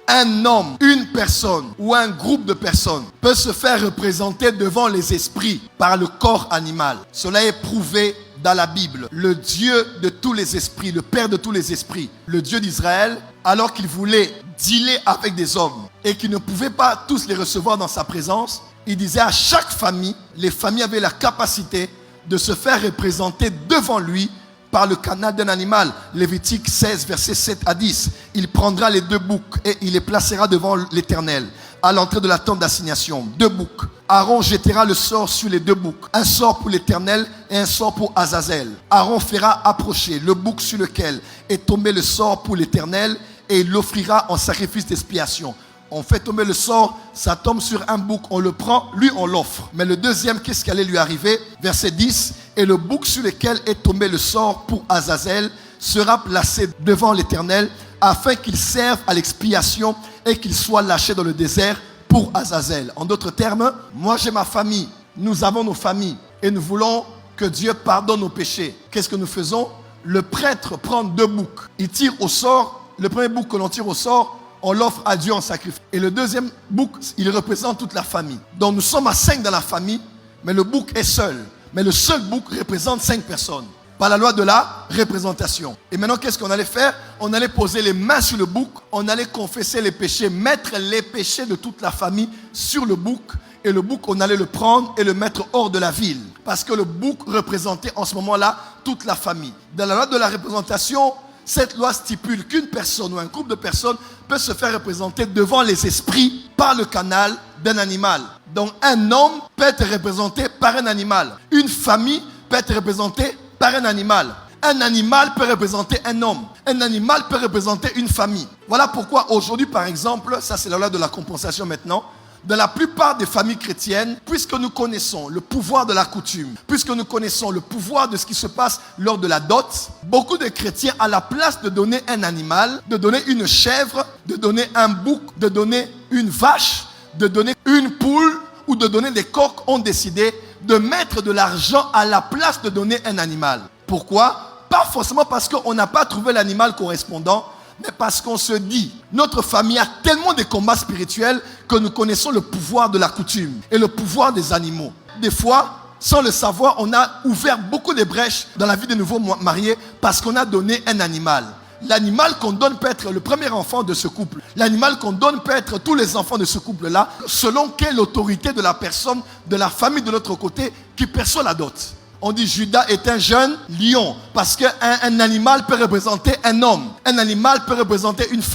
Un homme, une personne ou un groupe de personnes peut se faire représenter devant les esprits par le corps animal. Cela est prouvé dans la Bible. Le Dieu de tous les esprits, le Père de tous les esprits, le Dieu d'Israël, alors qu'il voulait dealer avec des hommes et qu'il ne pouvait pas tous les recevoir dans sa présence, il disait à chaque famille, les familles avaient la capacité de se faire représenter devant lui par le canal d'un animal. Lévitique 16, versets 7 à 10. Il prendra les 2 boucs et il les placera devant l'Éternel à l'entrée de la tente d'assignation. 2 boucs. Aaron jettera le sort sur les 2 boucs. Un sort pour l'Éternel et un sort pour Azazel. Aaron fera approcher le bouc sur lequel est tombé le sort pour l'Éternel et il l'offrira en sacrifice d'expiation. On fait tomber le sort, ça tombe sur un bouc, on le prend, lui on l'offre. Mais le deuxième, qu'est-ce qui allait lui arriver? Verset 10. Et le bouc sur lequel est tombé le sort pour Azazel sera placé devant l'Éternel afin qu'il serve à l'expiation et qu'il soit lâché dans le désert pour Azazel. En d'autres termes, moi j'ai ma famille, nous avons nos familles et nous voulons que Dieu pardonne nos péchés. Qu'est-ce que nous faisons? Le prêtre prend 2 boucs, il tire au sort, le premier bouc que l'on tire au sort, on l'offre à Dieu en sacrifice. Et le deuxième bouc, il représente toute la famille. Donc nous sommes à 5 dans la famille, mais le bouc est seul. Mais le seul bouc représente 5 personnes. Par la loi de la représentation. Et maintenant, qu'est-ce qu'on allait faire? On allait poser les mains sur le bouc, on allait confesser les péchés, mettre les péchés de toute la famille sur le bouc. Et le bouc, on allait le prendre et le mettre hors de la ville. Parce que le bouc représentait en ce moment-là toute la famille. Dans la loi de la représentation, cette loi stipule qu'une personne ou un groupe de personnes peut se faire représenter devant les esprits par le canal d'un animal. Donc un homme peut être représenté par un animal. Une famille peut être représentée par un animal. Un animal peut représenter un homme. Un animal peut représenter une famille. Voilà pourquoi aujourd'hui, par exemple, ça c'est la loi de la compensation maintenant, dans la plupart des familles chrétiennes, puisque nous connaissons le pouvoir de la coutume, puisque nous connaissons le pouvoir de ce qui se passe lors de la dot, beaucoup de chrétiens, à la place de donner un animal, de donner une chèvre, de donner un bouc, de donner une vache, de donner une poule ou de donner des coqs, ont décidé de mettre de l'argent à la place de donner un animal. Pourquoi? Pas forcément parce qu'on n'a pas trouvé l'animal correspondant, mais parce qu'on se dit, notre famille a tellement de combats spirituels que nous connaissons le pouvoir de la coutume et le pouvoir des animaux. Des fois, sans le savoir, on a ouvert beaucoup de brèches dans la vie des nouveaux mariés parce qu'on a donné un animal. L'animal qu'on donne peut être le premier enfant de ce couple. L'animal qu'on donne peut être tous les enfants de ce couple-là, selon quelle autorité de la personne, de la famille de l'autre côté qui perçoit la dot. On dit Judas est un jeune lion parce qu'un animal peut représenter un homme. Un animal peut représenter une femme.